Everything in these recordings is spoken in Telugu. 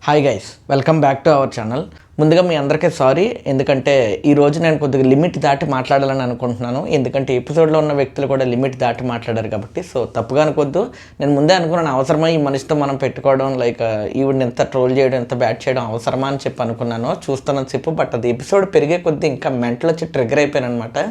Hi guys, welcome back to our channel. ముందుగా మీ అందరికీ సారీ, ఎందుకంటే ఈరోజు నేను కొద్దిగా లిమిట్ దాటి మాట్లాడాలని అనుకుంటున్నాను. ఎందుకంటే ఎపిసోడ్లో ఉన్న వ్యక్తులు కూడా లిమిట్ దాటి మాట్లాడారు కాబట్టి. సో తప్పుగా అనుకోద్దు. నేను ముందే అనుకున్నాను, అవసరమా ఈ మనిషితో మనం పెట్టుకోవడం, లైక్ ఈవిడిని ఎంత ట్రోల్ చేయడం, ఎంత బ్యాట్ చేయడం అవసరమా అని చెప్పి అనుకున్నాను చూస్తున్నాను చెప్పు. బట్ అది ఎపిసోడ్ పెరిగే కొద్దీ ఇంకా మెంటల్ వచ్చి ట్రిగ్గర్ అయిపోయాను అనమాట.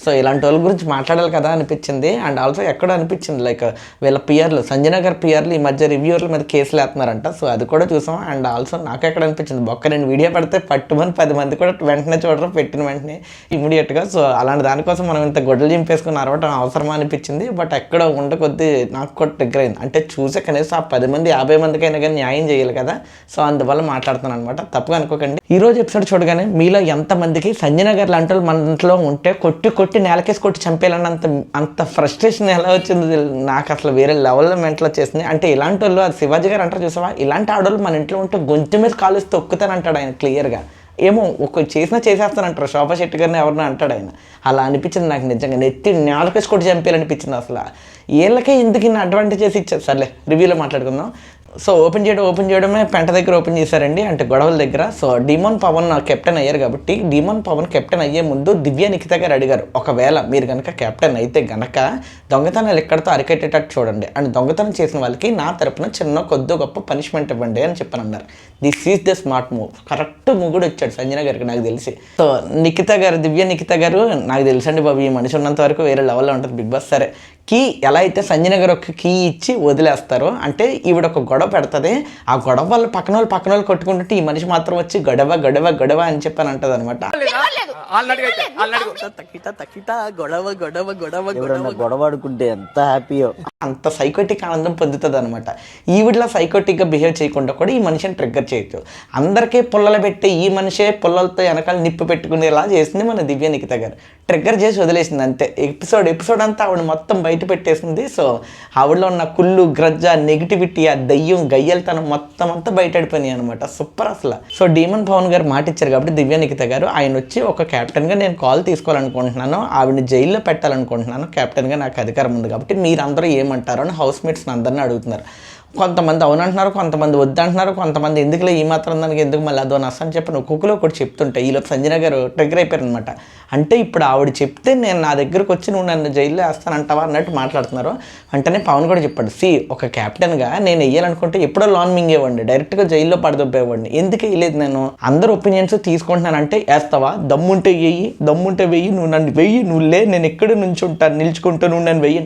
సో ఇలాంటి వాళ్ళ గురించి మాట్లాడాలి కదా అనిపించింది. అండ్ ఆల్సో ఎక్కడో అనిపించింది, లైక్ వీళ్ళ పిఆర్లు, సంజన గారి పిఆర్లు ఈ మధ్య రివ్యూర్ల మీద కేసులు వేస్తున్నారంట. సో అది కూడా చూసాం. అండ్ ఆల్సో నాకు ఎక్కడ అనిపించింది, బొక్క నేను వీడియో పెడితే పట్టుమని 10 మంది కూడా వెంటనే చూడరు, పెట్టిన వెంటనే ఇమీడియట్గా. సో అలాంటి దానికోసం మనం ఇంత గొడ్డలు చింపేసుకుని అరవటం అవసరమా అనిపించింది. బట్ ఎక్కడ ఉండకొద్దీ నాకు కూడా ట్రిగ్గర్ అయింది. అంటే చూసే కనీసం ఆ 10 మంది 50 మందికైనా కానీ న్యాయం చేయాలి కదా. సో అందువల్ల మాట్లాడుతున్నాను అనమాట, తప్పుగా అనుకోకండి. ఈరోజు ఎపిసోడ్ చూడగానే మీలో ఎంతమందికి సంజన గారు లాంటి వాళ్ళు మన ఇంట్లో ఉంటే కొట్టి నేలకేసి కొట్టి చంపేయాలని అంత ఫ్రస్ట్రేషన్ ఎలా వచ్చింది నాకు అసలు వేరే లెవెల్లో మెంటల్ వచ్చేసింది. అంటే ఇలాంటి వాళ్ళు, అది శివాజీ గారు అంటారు చూసావా, ఇలాంటి ఆడవాళ్ళు మన ఇంట్లో ఉంటే గొంతు మీద కాలేసి తొక్కుతానంటాడు ఆయన క్లియర్గా. ఏమో చేసేస్తానంటారు, శోభా శెట్టి గారిని ఎవరినో అంటాడు ఆయన. అలా అనిపించింది నాకు నిజంగా, నెత్తి నేలకేసి కొట్టి చంపేయాలనిపించింది అసలు. వీళ్ళకే ఎందుకు ఇన్ని అడ్వాంటేజెస్ ఇచ్చారు. సర్లే రివ్యూలో మాట్లాడుకుందాం. సో ఓపెన్ చేయడమే పెంట దగ్గర ఓపెన్ చేశారండి, అంటే గొడవల దగ్గర. సో డీమోన్ పవన్ కెప్టెన్ అయ్యారు కాబట్టి, డీమోన్ పవన్ కెప్టెన్ అయ్యే ముందు దివ్య నిఖిత గారు అడిగారు, ఒకవేళ మీరు కనుక కెప్టెన్ అయితే గనక దొంగతనాలు ఎక్కడితో అరికెట్టేటట్టు చూడండి, అండ్ దొంగతనం చేసిన వాళ్ళకి నా తరపున చిన్న కొద్ది గొప్ప పనిష్మెంట్ ఇవ్వండి అని చెప్పానన్నారు. This is the smart move. Correct move కూడా వచ్చాడు సంజన గారికి నాకు తెలిసి. సో దివ్య నిఖిత గారు నాకు తెలుసండి బాబు, ఈ మనిషి ఉన్నంత వరకు వేరే లెవెల్లో ఉంటుంది బిగ్ బాస్. సరే, కీ ఎలా అయితే సంజన గారు ఒక కీ ఇచ్చి వదిలేస్తారో, అంటే ఈవిడ ఒక గొడవ పెడుతుంది, ఆ గొడవ వల్ల పక్కన వాళ్ళు కొట్టుకుంటుంటే ఈ మనిషి మాత్రం వచ్చి గొడవ అని చెప్పని అంటది అనమాట. గొడవడుకుంటే ఎంత హ్యాపీయో, అంత సైకోటిక్ ఆనందం పొందుతుంది అనమాట. ఈవిడలా సైకోటిక్గా బిహేవ్ చేయకుండా కూడా ఈ మనిషిని ట్రిగ్గర్ చేయొచ్చు. అందరికీ పుల్లలు పెట్టి ఈ మనిషే పుల్లలతో వెనకాల నిప్పు పెట్టుకునేలా చేసింది మన దివ్య నిఖిత గారు. ట్రిగ్గర్ చేసి వదిలేసింది అంతే. ఎపిసోడ్ అంతా ఆవిడ మొత్తం బయట పెట్టేసింది. సో ఆవిడలో ఉన్న కుళ్ళు, గ్రజ్జ, నెగిటివిటీ, ఆ దయ్యం, గయ్యలతనం మొత్తం అంతా బయటపడిపోయినాయి అనమాట. సూపర్ అసలు. సో డీమన్ పవన్ గారు మాట ఇచ్చారు కాబట్టి దివ్య నిఖిత గారు, ఆయన వచ్చి ఒక కెప్టెన్గా నేను కాల్ తీసుకోవాలనుకుంటున్నాను, ఆవిడని జైల్లో పెట్టాలనుకుంటున్నాను, కెప్టెన్గా నాకు అధికారం ఉంది కాబట్టి మీరందరూ ఏమంటారు అని హౌస్ మేట్స్ని అందరినీ అడుగుతున్నారు. కొంతమంది అవునంటున్నారు, కొంతమంది వద్దంటున్నారు, కొంతమంది ఎందుకులే ఈ మాత్రం దానికి ఎందుకు మళ్ళీ అదో నష్టం చెప్పి ఒక్కొక్కరు ఒకటి చెప్తుంటే ఈలోపు సంజన గారు ట్రిగ్గర్ అయిపోయారు అనమాట. అంటే ఇప్పుడు ఆవిడ చెప్తే నేను నా దగ్గరకు వచ్చి నువ్వు నన్ను జైల్లో వేస్తానంటావా అన్నట్టు మాట్లాడుతున్నారు. అంటేనే పవన్ కూడా చెప్పాడు, ఒక క్యాప్టెన్గా నేను వెయ్యాలనుకుంటే ఎప్పుడో లాన్ మింగేవాడిని, డైరెక్ట్గా జైల్లో పడదొబ్బేవాడిని, ఎందుకు వేయలేదు నేను, అందరు ఒపీనియన్స్ తీసుకుంటున్నానంటే వేస్తావా, దమ్ముంటే వెయ్యి, నువ్వు నన్ను వెయ్యి, నేను ఎక్కడ నుంచుంటాను నిల్చుకుంటూ నువ్వు నన్ను వెయ్యి.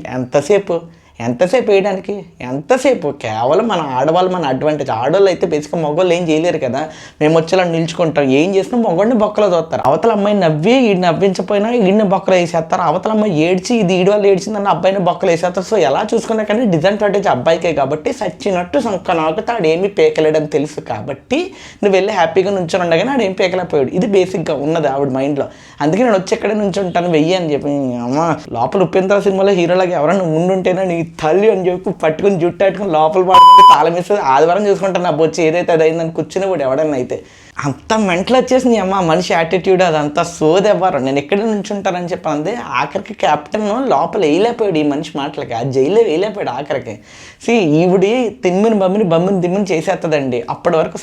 ఎంతసేపు వేయడానికి, ఎంతసేపు కేవలం మన ఆడవాళ్ళు మన అడ్వాంటేజ్. ఆడవాళ్ళు అయితే బేసిక్గా మగవాళ్ళు ఏం చేయలేరు కదా, మేము వచ్చేలా నిల్చుకుంటాం, ఏం చేసినా మగవాడిని బొక్కలో చూస్తారు. అవతల అమ్మాయి నవ్వి ఈడిని నవ్వించపోయినా ఈడిని బొక్కలు వేసేస్తారు, అవతల అమ్మాయి ఏడ్చి ఇది ఈడి వాళ్ళు ఏడ్చిందని అబ్బాయిని బొక్కలు వేసేస్తారు. సో ఎలా చూసుకున్నా కానీ డిసడ్వాంటేజ్ అబ్బాయికే కాబట్టి సచ్చినట్టు సంక నాకుతా ఆడేమీ పేకలేడని తెలుసు కాబట్టి నువ్వు వెళ్ళి హ్యాపీగా నుంచొని ఉండగానే ఆడేం పేకలేకపోయాడు. ఇది బేసిక్గా ఉన్నది ఆవిడ మైండ్లో. అందుకే నేను వచ్చి ఎక్కడే నుంచి ఉంటాను వెయ్యి అని చెప్పి. అమ్మ లోపల ఉపేంద్ర సినిమాలో హీరోలాగా ఎవరైనా ముందుంటేనా నీ తల్లి అని చెప్పి పట్టుకుని జుట్టు లోపల పడుతుంది, తాళం వేస్తుంది, ఆదివారం చూసుకుంటాను నా బొచ్చి ఏదైతే అది అయిందని కూర్చుని కూడా ఎవడన్నా అయితే అంత మెంటల్ వచ్చేసింది అమ్మ మనిషి యాటిట్యూడ్. అదంతా సోదెవ్వరు, నేను ఎక్కడి నుంచి ఉంటానని చెప్పి అందే. ఆఖరికి క్యాప్టెన్ లోపల వేయలేకపోయాడు ఈ మనిషి మాటలకి, ఆ జైల్లో వేయలేకపోయాడు ఆఖరికి. ఈవిడి బమ్మిని చేసేస్తుందండి. అప్పటి వరకు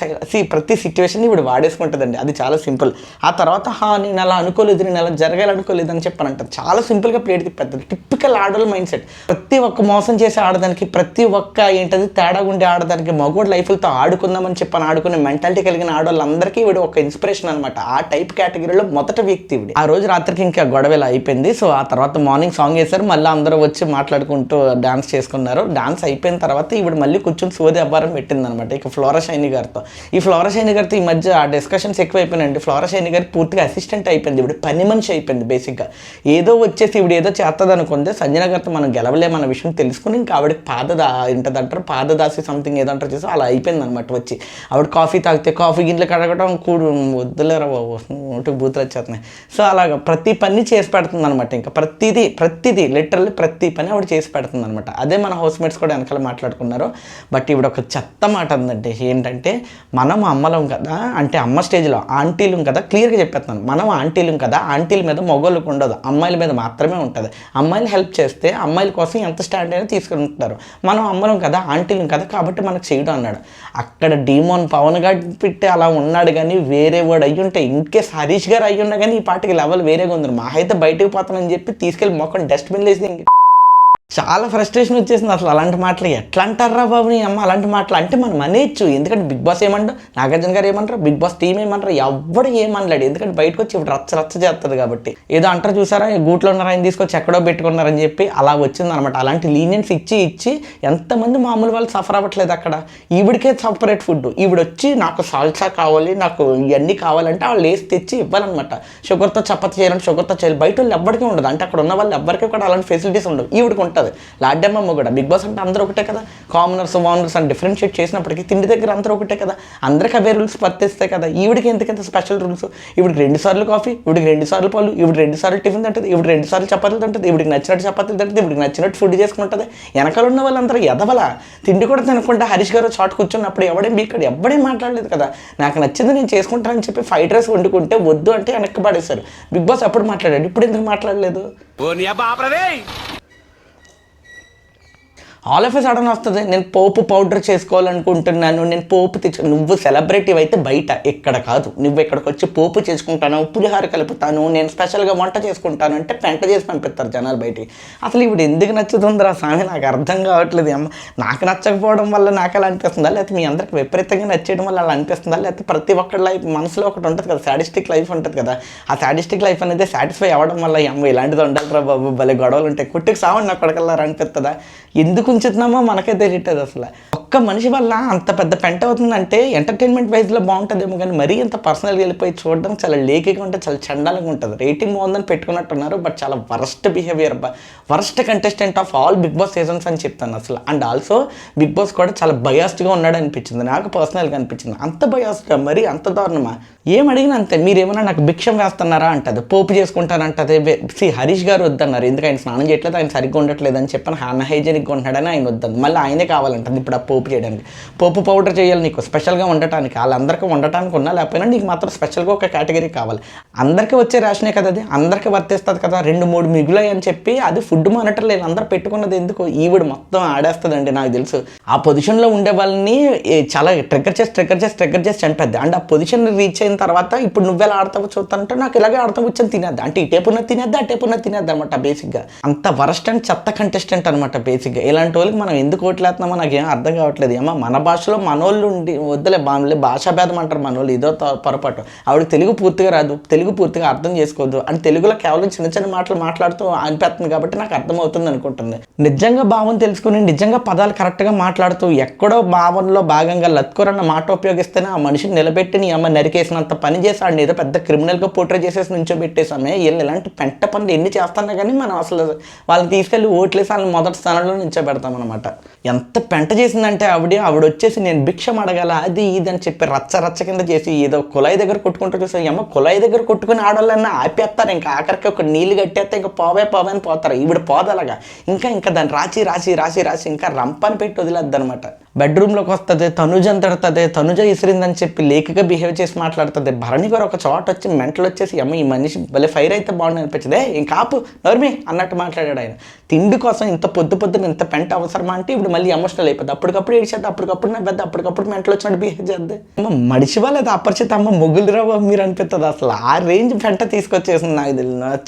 ప్రతి సిచ్యువేషన్ ఇవిడు వాడేసుకుంటుందండి, అది చాలా సింపుల్. ఆ తర్వాత నేను అలా అనుకోలేదు, నేను అలా జరగాలనుకోలేదు అని చెప్పానంటారు. చాలా సింపుల్గా ప్లేట్ తిప్పేస్తుంది. టిపికల్ ఆడవాళ్ళ మైండ్ సెట్. ప్రతి ఒక్క మోసం చేసి ఆడదానికి, ప్రతి ఒక్క ఏంటది తేడా ఉండి ఆడదానికి, మగోడు లైఫ్లతో ఆడుకుందామని చెప్పని ఆడుకునే మెంటాలిటీ కలిగిన ఆడవాళ్ళందరూ వీడు ఒక ఇన్స్పిరేషన్ అనమాట. ఆ టైప్ కేటగిరీలో మొదటి వ్యక్తి వీడు. ఆ రోజు రాత్రికి ఇంకా గొడవ ఇలా అయిపోయింది. సో ఆ తర్వాత మార్నింగ్ సాంగ్ వేశారు, మళ్ళీ అందరూ వచ్చి మాట్లాడుకుంటూ డాన్స్ చేసుకున్నారు. డాన్స్ అయిపోయిన తర్వాత ఈవిడ మళ్ళీ కూర్చొని సోది అవ్వారం పెట్టింది అనమాట ఇక ఫ్లోరా షైని గారితో. ఈ ఫ్లోరా షైని గారితో ఈ మధ్య ఆ డిస్కషన్స్ ఎక్కువ అయిపోయినాయండి. ఫ్లోరా షైని గారి పూర్తిగా అసిస్టెంట్ అయిపోయింది, ఇప్పుడు పని మనిషి అయిపోయింది. బేసిక్గా ఏదో వచ్చేసి ఇప్పుడు ఏదో చేస్తుంది అనుకుంటే సంజన గారితో మనం గెలవలేమన్న విషయం తెలుసుకుని ఇంకా ఆవిడకి పాదదాసి సంథింగ్ ఏదంటారు చేసి అలా అయిపోయింది అనమాట. వచ్చి ఆవిడ కాఫీ తాగితే కాఫీ గిన్నెలు కడగడం, తిరగటం కూడు వద్దులేరా బాబు, నోటికి బూతులు వచ్చేస్తున్నాయి. సో అలాగ ప్రతి పని చేసి పెడుతుంది అనమాట. ఇంకా ప్రతిదీ లిటరల్లీ ప్రతి పని ఆవిడ చేసి పెడుతుంది అనమాట. అదే మన హౌస్మేట్స్ కూడా వెనకాల మాట్లాడుకున్నారు. బట్ ఇప్పుడు ఒక చెత్త మాట ఉందంటే ఏంటంటే, మనం అమ్మలం కదా, అంటే అమ్మ స్టేజ్లో ఆంటీలు కదా, క్లియర్గా చెప్పేస్తున్నాను, మనం ఆంటీలు కదా, ఆంటీల మీద మగోళ్ళకు ఉండదు, అమ్మాయిల మీద మాత్రమే ఉంటుంది. అమ్మాయిలు హెల్ప్ చేస్తే అమ్మాయిల కోసం ఎంత స్టాండ్ అయినా తీసుకుంటారు. మనం అమ్మలం కదా, ఆంటీలు కదా, కాబట్టి మనకు చేయడం అన్నాడు. అక్కడ డీమోన్ పవన్ గారు పెట్టి అలా ఉన్నాడు. కానీ వేరే వాడు అయ్యుంటే, ఇంకేస్ హరీష్ గారు అయ్యున్నా కానీ ఈ పాటికి లెవెల్ వేరేగా ఉంది. మా అయితే బయటకు పోతానని చెప్పి తీసుకెళ్ళి మొక్కని డస్ట్బిన్ వేసి చాలా ఫ్రస్ట్రేషన్ వచ్చేసింది. అసలు అలాంటి మాటలు ఎట్లా అంటారా బాబు నీ అమ్మ, అలాంటి మాటలు అంటే మనం అనేచ్చు. ఎందుకంటే బిగ్ బాస్ ఏమంటారు, నాగార్జున గారు ఏమంటారు, బిగ్ బాస్ టీం ఏమంటారు, ఎవడు ఏమనలేడు. ఎందుకంటే బయటకు వచ్చి ఇప్పుడు రచ్చ చేస్తుంది కాబట్టి. ఏదో అంటారు చూసారా, గూట్లో ఉన్నారు ఆయన తీసుకొచ్చి ఎక్కడో పెట్టుకున్నారని చెప్పి అలా వచ్చిందనమాట. అలాంటి లీనియన్స్ ఇచ్చి ఎంతమంది మామూలు వాళ్ళు సఫర్ అవ్వట్లేదు అక్కడ. ఈవిడికే సపరేట్ ఫుడ్, ఈవిడ వచ్చి నాకు సాల్సా కావాలి, నాకు ఇవన్నీ కావాలంటే వాళ్ళు వేసి తెచ్చి ఇవ్వాలన్నమాట. షుగర్తో చపాతి చేయాలంటే షుగర్తో చేయాలి. బయట వాళ్ళు ఎవ్వరికీ ఉండదు, అంటే అక్కడ ఉన్న వాళ్ళు ఎవ్వరికీ కూడా అలాంటి ఫెసిలిటీస్ ఉండవు. ఈవిడికి ఉంటుంది. లాడ్డమ్మ కూడా బిగ్ బాస్ అంటే అందరూ ఒకటే కదా, కామనర్స్ వానర్స్ అని డిఫరెన్షియేట్ చేసినప్పటికీ తిండి దగ్గర అందరూ ఒకటే కదా, అందరికి అవే రూల్స్ వర్తిస్తాయి కదా. ఈవిడికి ఎందుకంత స్పెషల్ రూల్స్? ఇవిడికి 2 సార్లు కాఫీ, ఇవిడికి 2 సార్లు పాలు, ఇవిడికి 2 సార్లు టిఫిన్ తింటుంది, ఇవిడికి 2 సార్లు చపాతీలు తింటుంది, ఇవిడికి నచ్చినట్టు చపాతీలు తింటుంది, ఇవిడికి నచ్చినట్టు ఫుడ్ చేసుకుంటుంది. వెనకాల ఉన్న వాళ్ళందరూ ఎదవల తిండి కూడా తినకుండా హరీష్ గారు చాట్ కూర్చున్నప్పుడు ఎవడేం మాట్లాడలేదు కదా. నాకు నచ్చింది నేను చేసుకుంటానని చెప్పి ఫ్రైడ్ రైస్ వండుకుంటే వద్దు అంటే వెనక్కి పడేశారు. బిగ్ బాస్ అప్పుడు మాట్లాడాడు, ఇప్పుడు ఎందుకు మాట్లాడలేదు? ఆల్ ఆఫ్ ఎ సడన్ వస్తుంది, నేను పోపు పౌడర్ చేసుకోవాలనుకుంటున్నాను, నేను పోపు నువ్వు సెలబ్రిటీ అయితే బయట, ఎక్కడ కాదు. నువ్వు ఇక్కడికి వచ్చి పోపు చేసుకుంటాను, పులిహార కలుపుతాను, నేను స్పెషల్గా వంట చేసుకుంటాను అంటే పెంట చేసి పంపిస్తారు జనాలు బయటికి. అసలు ఇప్పుడు ఎందుకు నచ్చుతుందిరా స్వామి, నాకు అర్థం కావట్లేదు. అమ్మ నాకు నచ్చకపోవడం వల్ల నాకు అలా అనిపిస్తుందా, లేకపోతే మీ అందరికి విపరీతంగా నచ్చేయడం వల్ల అలా అనిపిస్తుందా, లేకపోతే ప్రతి ఒక్కరి లైఫ్ మనసులో ఒకటి ఉంటుంది కదా, సాడిస్టిక్ లైఫ్ ఉంటుంది కదా, ఆ సాడిస్టిక్ లైఫ్ అనేది సాటిస్ఫై అవ్వడం వల్ల అమ్మ ఇలాంటిది ఉండాలిరా బాబు, భలే గొడవలు ఉంటాయి, కుట్టికి సావండి నాకు కొడకల్లారా అనిపిస్తుందా? ఎందుకు ఉంచుతున్నామో మనకే తెలియట్లేదు. అసలు ఒక్క మనిషి వల్ల అంత పెద్ద పెంట అవుతుందంటే ఎంటర్టైన్మెంట్ వైజ్లో బాగుంటుందేమో, కానీ మరీ అంత పర్సనల్గా వెళ్ళిపోయి చూడడం చాలా లేకిగా ఉంటుంది, చాలా చండాలంగా ఉంటుంది. రేటింగ్ బాగుందని పెట్టుకున్నట్టున్నారు, బట్ చాలా worst behaviour, worst contestant of all Bigg Boss seasons అని చెప్తాను అసలు. అండ్ ఆల్సో బిగ్ బాస్ కూడా చాలా బయాస్డ్గా ఉన్నాడు అనిపించింది నాకు, పర్సనల్గా అనిపించింది. అంత బయాస్డ్గా మరీ అంత దారుణమా? ఏం అడిగినా అంతే, మీరేమైనా నాకు భిక్షం వేస్తున్నారా అంటది, పోపు చేసుకుంటానంటది. హరీష్ గారు వద్దన్నారు, ఎందుకు ఆయన స్నానం చేయట్లేదు, ఆయన సరిగ్గా ఉండట్లేదు అని చెప్పని అన్హైజెనిక్గా ఉంటున్నాడని ఆయన వద్దంది. మళ్ళీ ఆయనే కావాలంటుంది ఇప్పుడు ఆ పోపు చేయడానికి. పోపు పౌడర్ చేయాలి నీకు స్పెషల్గా ఉండటానికి, వాళ్ళందరికీ ఉండటానికి ఉన్నా లేకపోయినా నీకు మాత్రం స్పెషల్గా ఒక కేటగిరీ కావాలి. అందరికీ వచ్చే రేషనే కదా అది, అందరికీ వర్తిస్తుంది కదా. 2-3 మిగులాయి అని చెప్పి అది ఫుడ్ మానిటర్ లేదు, అందరూ పెట్టుకున్నది ఎందుకు? ఈవిడ మొత్తం ఆడేస్తుందండి నాకు తెలుసు. ఆ పొజిషన్లో ఉండే వాళ్ళని చాలా ట్రిగ్గర్ చేసి చంపేద్ది. అండ్ ఆ పొజిషన్ రీచ్ అయిన తర్వాత ఇప్పుడు నువ్వెలా ఆడతావు చూస్తానంటే నాకు ఇలాగే ఆడతావు వచ్చని తినేద్దా, అంటే ఇటేపున్న తినేద్దా అటేపున్న తినేద్దా అనమాట బేసిక్గా. అంత వరస్ట్ అండ్ చెత్త కంటెస్టెంట్ అనమాట బేసిక్గా. ఇలాంటి వాళ్ళకి మనం ఎందుకు ఓట్లేస్తున్నామో నాకేం అర్థం కావట్లేదు. ఏమో మన భాషలో మనోళ్ళు ఉండి వద్దులే భాషా భేదం అంటారు మనోళ్ళు, ఇదో పొరపాటు. ఆవిడ తెలుగు పూర్తిగా రాదు, తెలుగు పూర్తిగా అర్థం చేసుకోవద్దు, అండ్ తెలుగులో కేవలం చిన్న మాటలు మాట్లాడుతూ అనిపిస్తుంది కాబట్టి నాకు అర్థమవుతుంది అనుకుంటుంది. నిజంగా భావం తెలుసుకుని నిజంగా పదాలు కరెక్ట్గా మాట్లాడుతూ ఎక్కడో భావంలో భాగంగా లత్కోరన్న మాట ఉపయోగిస్తేనే ఆ మనిషిని నిలబెట్టి నీ అమ్మ నరికేసినంత పని చేసి ఆడిని ఏదో పెద్ద క్రిమినల్గా పోర్ట్రే చేసేసి నుంచోబెట్టేసామే. వీళ్ళు ఇలాంటి పెంట పనులు ఎన్ని చేస్తున్నా కానీ మనం అసలు వాళ్ళని తీసుకెళ్ళి ఓట్లేసి వాళ్ళని మొదటి స్థానంలో నుంచోబెడతాం అనమాట. ఎంత పెంట చేసిందంటే ఆవిడ వచ్చేసి నేను భిక్షం అడగాల అది ఇది అని చెప్పి రచ్చ కింద చేసి ఏదో కుళాయి దగ్గర కొట్టుకుంటూ చూసా. ఏమో కుళాయి దగ్గర కొట్టుకుని ఆడవాళ్ళన్నా ఆపేస్తారు, ఇంకా ఆఖరికి ఒక నీళ్ళు కట్టేస్తే ఇంకా పోవే అని పోతారు. ఈవిడ పోదలాగా ఇంకా దాన్ని రాసి ఇంకా రంపాని పెట్టి వదిలేద్ది అనమాట. బెడ్రూమ్లోకి వస్తుంది, తనుజని తిడుతుంది, తనుజ ఇసిరిందని చెప్పి లేకగా బిహేవ్ చేసి మాట్లాడుతుంది. భరణి గారు ఒక చోట వచ్చి మెంటలు వచ్చేసి అమ్మ ఈ మనిషి భలే ఫైర్ అయితే బాగుంది అనిపించింది, ఇంకా ఆపు నోర్మి అన్నట్టు మాట్లాడాడు ఆయన. తిండి కోసం ఇంత పొద్దున ఇంత పెంట అవసరమా అంటే ఇప్పుడు మళ్ళీ ఎమోషనల్ అయిపోద్ది, అప్పటికప్పుడు ఏడ్చేద్ది, అప్పటికప్పుడు నవ్వేద్ది, అప్పటికప్పుడు మెంటలు వచ్చినట్టు బిహేవ్ చేద్ది. అమ్మ మడిచివా లేదా అపరిచిత అమ్మ మొగులురావా మీరు అనిపిస్తుంది. అసలు ఆ రేంజ్ పెంట తీసుకొచ్చేసింది నాకు తెలియదు.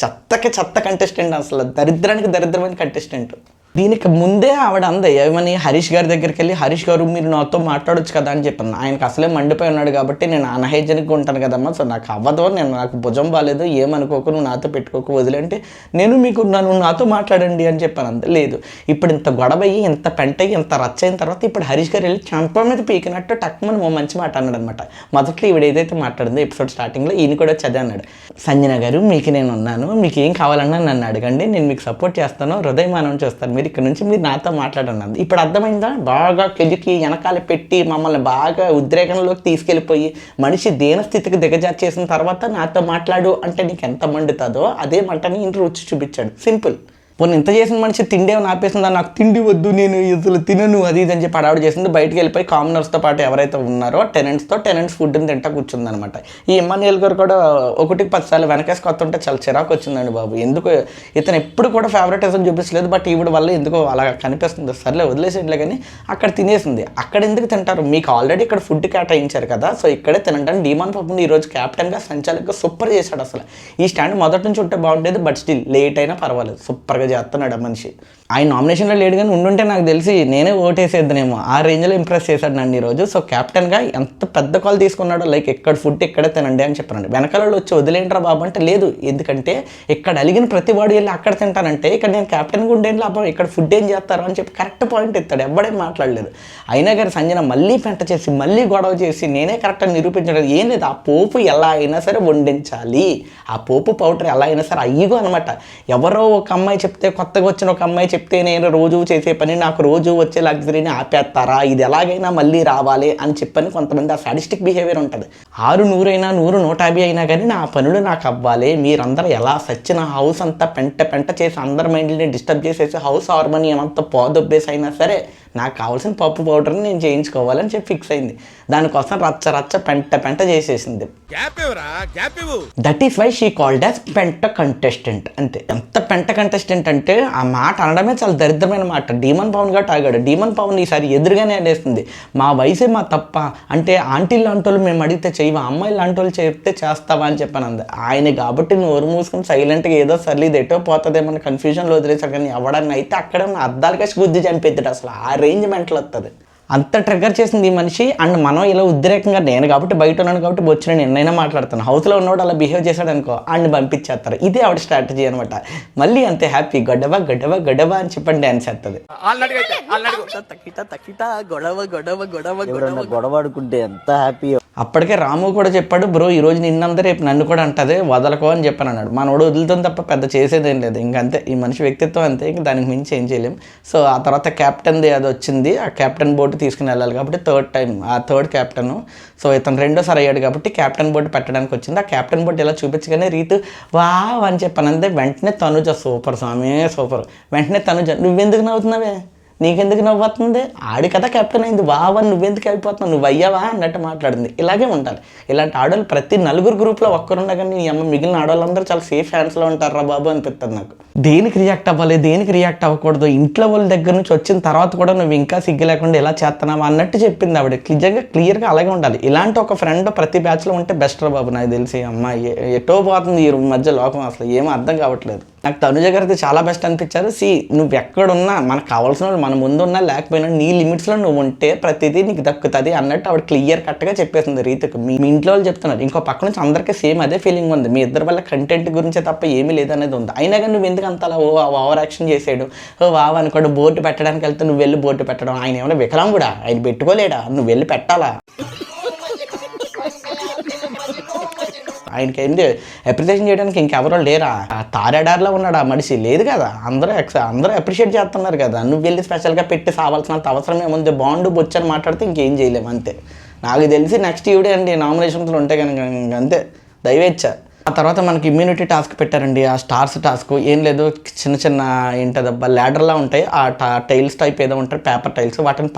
చెత్త కంటెస్టెంట్, అసలు దరిద్రానికి దరిద్రమైన కంటెస్టెంట్. దీనికి ముందే ఆవిడ అందే ఏమని హరీష్ గారి దగ్గరికి వెళ్ళి, హరీష్ గారు మీరు నాతో మాట్లాడొచ్చు కదా అని చెప్పాను. ఆయనకు అసలే మండిపోయి ఉన్నాడు కాబట్టి నేను అన్హైజెనిక్గా ఉంటాను కదమ్మా, సో నాకు అవ్వదు, నాకు భుజం బాగాలేదు, ఏమనుకోకు, నువ్వు నాతో పెట్టుకోకు వదిలేంటే నేను మీకు నాతో మాట్లాడండి అని చెప్పాను. అంతే లేదు, ఇప్పుడు ఇంత గొడవ అయ్యి ఇంత పెంట అయ్యి ఇంత రచ్చ అయిన తర్వాత ఇప్పుడు హరీష్ గారు వెళ్ళి చంప మీద పీకినట్టు టక్మని ఓ మంచి మాట అన్నాడు అనమాట. మొదట్లో ఈవిడ ఏదైతే మాట్లాడిందో ఎపిసోడ్ స్టార్టింగ్లో ఈయన కూడా చదివాడు. సంజన గారు మీకు నేను ఉన్నాను, మీకు ఏం కావాలన్నా నన్ను అడగండి, నేను మీకు సపోర్ట్ చేస్తాను, హృదయమానం చేస్తాను, మీరు లేదు, ఇక్కడ నుంచి మీరు నాతో మాట్లాడండి. ఇప్పుడు అర్థమైందా? బాగా కెలికి వెనకాల పెట్టి మమ్మల్ని బాగా ఉద్రేకంలోకి తీసుకెళ్ళిపోయి మనిషి దీనస్థితికి దిగజార్చేసిన తర్వాత నాతో మాట్లాడు అంటే నీకు ఎంత మండుతుందో అదే మంటని ఇంటి రుచి చూపించాడు. సింపుల్. పోనీ ఇంత చేసిన మనిషి తిండి ఏమైనా ఆపేసిందా? నాకు తిండి వద్దు, నేను అసలు తినను, అది ఇది అని చెప్పి అడావిడ చేసింది. బయటికి వెళ్ళిపోయి కామనర్స్తో పాటు ఎవరైతే ఉన్నారో టెనెంట్స్ ఫుడ్ని తింటా కూర్చుందనమాట. ఈ ఇమ్మాన్యుయల్ గారు కూడా 1-10 సార్లు వెనకేసి కొత్తుంటే చాలా చిరాకు వచ్చిందండి బాబు. ఎందుకు ఇతను ఎప్పుడు కూడా ఫేవరెటిజం చూపించలేదు, బట్ ఈవిడ వల్ల ఎందుకో అలా కనిపిస్తుంది. సర్లే వదిలేసేట్లే, కానీ అక్కడ తినేసింది. అక్కడ ఎందుకు తింటారు? మీకు ఆల్రెడీ ఇక్కడ ఫుడ్ కేటాయించారు కదా, సో ఇక్కడే తినండి. డీమాన్ పాపం ఈరోజు క్యాప్టెన్గా సంచాలకుగా సూపర్ చేశాడు. అసలు ఈ స్టాండ్ మొదటి నుంచి ఉంటే బాగుండేది, బట్ స్టిల్ లేట్ అయినా పర్వాలేదు, సూపర్గా చేస్తున్నాడు ఆ మనిషి. ఆయన నామినేషన్లో లేడు కానీ ఉండుంటే నాకు తెలిసి నేనే ఓటేసేద్దానేమో, ఆ రేంజ్లో ఇంప్రెస్ చేశాడు నన్ను ఈరోజు. సో క్యాప్టెన్గా ఎంత పెద్ద కాల్ తీసుకున్నాడో, లైక్ ఎక్కడ ఫుడ్ ఇక్కడే తినండి అని చెప్పానండి. వెనకాల వచ్చి వదిలేంట్రా బాబు అంటే లేదు, ఎందుకంటే ఇక్కడ అలిగిన ప్రతి వాడు వెళ్ళి అక్కడ తింటానంటే ఇక్కడ నేను క్యాప్టెన్గా ఉండేం లాభం, ఇక్కడ ఫుడ్ ఏం చేస్తారు అని చెప్పి కరెక్ట్ పాయింట్ ఎత్తాడు. ఎవడేం మాట్లాడలేదు. అయినా కానీ సంజన మళ్ళీ పెంట చేసి మళ్ళీ గొడవ చేసి నేనే కరెక్ట్ అని నిరూపించడం ఏం లేదు. ఆ పోపు ఎలా అయినా సరే వండించాలి, ఆ పోపు పౌడర్ ఎలా అయినా సరే అయ్యిగో అనమాట. ఎవరో ఒక అమ్మాయి చెప్తే, కొత్తగా వచ్చిన ఒక అమ్మాయి చెప్తే నేను రోజు చేసే పని నాకు రోజు వచ్చే లగ్జరీని ఆపేస్తారా, ఇది ఎలాగైనా మళ్ళీ రావాలి అని చెప్పని కొంతమంది ఆ సాడిస్టిక్ బిహేవియర్ ఉంటుంది. 6 100 అయినా 100 150 అయినా కానీ నా పనులు నాకు అవ్వాలి, మీరందరూ ఎలా సచ్చిన హౌస్ అంతా పెంట చేసి అందరి మైండ్ని డిస్టర్బ్ చేసేసి హౌస్ హార్మోనియం అంతా పోదొబ్బేసి అయినా సరే నాకు కావాల్సిన పప్పు పౌడర్ని నేను చేయించుకోవాలని చెప్పి ఫిక్స్ అయింది. దానికోసం రచ్చ పెంట చేసేసింది. That is why she called as పెంట కంటెస్టెంట్. అంతే. ఎంత పెంట కంటెస్టెంట్ అంటే ఆ మాట అనడమే చాలా దరిద్రమైన మాట. డీమన్ పవన్ గా తాగాడు. డీమన్ పవన్ ఈసారి ఎదురుగానే అనేస్తుంది, మా వయసే మా తప్ప అంటే ఆంటీ లాంటి వాళ్ళు మేము అడిగితే చేయవా, అమ్మాయి లాంటి వాళ్ళు చెప్తే చేస్తావా అని చెప్పాను. అంది ఆయన కాబట్టి నోరు మూసుకుని సైలెంట్గా ఏదో సర్లేదు ఎటో పోతుందేమో కన్ఫ్యూజన్లో వదిలేసాడు. కానీ ఎవడన్నా అయితే అక్కడ అద్దాలు కసి గుద్ది చంపేద్దాడు. అసలు ఆ రేంజ్ మెంటల్ వస్తుంది. అంత ట్రిగ్గర్ చేసింది ఈ మనిషి. అండ్ మనం ఇలా ఉద్రేకంగా, నేను కాబట్టి బయట ఉన్నాను కాబట్టి వచ్చిన నేనైనా మాట్లాడుతాను, హౌస్లో ఉన్నవాడు అలా బిహేవ్ చేశాడు అనుకో అన్ని పంపించేస్తారు. ఇదే ఆవిడ స్ట్రాటజీ అనమాట. మళ్ళీ అంతే హ్యాపీ గొడవ అని చెప్పండి డాన్స్ చేస్తుంది. గొడవ ఆడుకుంటే ఎంత హ్యాపీయో. అప్పటికే రాము కూడా చెప్పాడు, బ్రో ఈరోజు నిన్నందరూ రేపు నన్ను కూడా అంటదే, వదలకో అని చెప్పాను అన్నాడు. మనోడు వదులుతుంది తప్ప పెద్ద చేసేదేం లేదు. ఇంకంతే, ఈ మనిషి వ్యక్తిత్వం అంతే, ఇంక దానికి మించి ఏం చేయలేం. సో ఆ తర్వాత క్యాప్టెన్ది అది వచ్చింది. ఆ క్యాప్టెన్ బోర్డు తీసుకుని వెళ్ళాలి కాబట్టి థర్డ్ క్యాప్టెన్. సో ఇతను రెండోసారి అయ్యాడు కాబట్టి క్యాప్టెన్ బోర్డు పెట్టడానికి వచ్చింది. ఆ క్యాప్టెన్ బోర్డు ఇలా చూపించగానే రీతు వావ్ అని చెప్పాను. అంతే. వెంటనే తనుజ సూపర్ స్వామి సూపర్. వెంటనే తనుజ నువ్వెందుకు నవ్వుతున్నావే, నీకెందుకు నవ్వుతుంది, ఆడి కదా కెప్టెన్ అయింది, వావని నువ్వెందుకు అయిపోతున్నావు, నువ్వు అయ్యావా అన్నట్టు మాట్లాడింది. ఇలాగే ఉండాలి. ఇలాంటి ఆడవాళ్ళు ప్రతి 4 గ్రూప్లో ఒక్కరున్నా కానీ నీ అమ్మ మిగిలిన ఆడవాళ్ళందరూ చాలా సేఫ్ హ్యాండ్స్లో ఉంటారా బాబు అనిపిస్తుంది నాకు. దేనికి రియాక్ట్ అవ్వాలి, దేనికి రియాక్ట్ అవ్వకూడదు, ఇంట్లో వాళ్ళ దగ్గర నుంచి వచ్చిన తర్వాత కూడా నువ్వు ఇంకా సిగ్గు లేకుండా ఎలా చేస్తున్నావా అన్నట్టు చెప్పింది ఆవిడ. నిజంగా క్లియర్గా అలాగే ఉండాలి. ఇలాంటి ఒక ఫ్రెండ్ ప్రతి బ్యాచ్లో ఉంటే బెస్ట్ రా బాబు. నాకు తెలిసి అమ్మాయి ఎటో పోతుంది ఈ మధ్య లోకం, అసలు ఏమీ అర్థం కావట్లేదు. నాకు తనుజ గారిది చాలా బెస్ట్ అనిపించారు. నువ్వు ఎక్కడున్నా మనకు కావాల్సిన వాళ్ళు మన ముందున్నా లేకపోయినా నీ లిమిట్స్లో నువ్వు ఉంటే ప్రతిదీ నీకు దక్కుతుంది అన్నట్టు ఆవిడ క్లియర్ కట్గా చెప్పేసింది రీతికి. మీ ఇంట్లో వాళ్ళు చెప్తున్నారు, ఇంకో పక్క నుంచి అందరికీ సేమ్ అదే ఫీలింగ్ ఉంది. మీ ఇద్దరి వల్ల కంటెంట్ గురించే తప్ప ఏమీ లేదనేది ఉంది. అయినా కానీ నువ్వు ఎందుకు అంత అలా ఓవర్ యాక్షన్ చేసాడు, వావ్ అనుకోడు. బోర్డు పెట్టడానికి వెళ్తే నువ్వు వెళ్ళి బోర్డు పెట్టడం, ఆయన ఏమైనా వికలాం కూడా, ఆయన పెట్టుకోలేడా, నువ్వు వెళ్ళి పెట్టాలా? ఆయనకి ఏంటి అప్రిసియేషన్ చేయడానికి ఇంకెవరో లేరా? తారేడార్లో ఉన్నాడు ఆ మనిషి, లేదు కదా. అందరూ అప్రిషియేట్ చేస్తున్నారు కదా. నువ్వు వెళ్ళి స్పెషల్గా పెట్టి సావాల్సినంత అవసరం ఏముంది, బాండు బొచ్చని మాట్లాడితే ఇంకేం చేయలేము. అంతే. నాకు తెలిసి నెక్స్ట్ ఈవిడే అండి నామినేషన్స్లో ఉంటే కనుక అంతే దయవేచ్ఛ. ఆ తర్వాత మనకి ఇమ్యూనిటీ టాస్క్ పెట్టారండి. ఆ స్టార్స్ టాస్క్ ఏం లేదు, చిన్న ఏంటదబ్బా ల్యాడర్లా ఉంటాయి. ఆ టైల్స్ టైప్ ఏదో ఉంటాయి, పేపర్ టైల్స్, వాటిని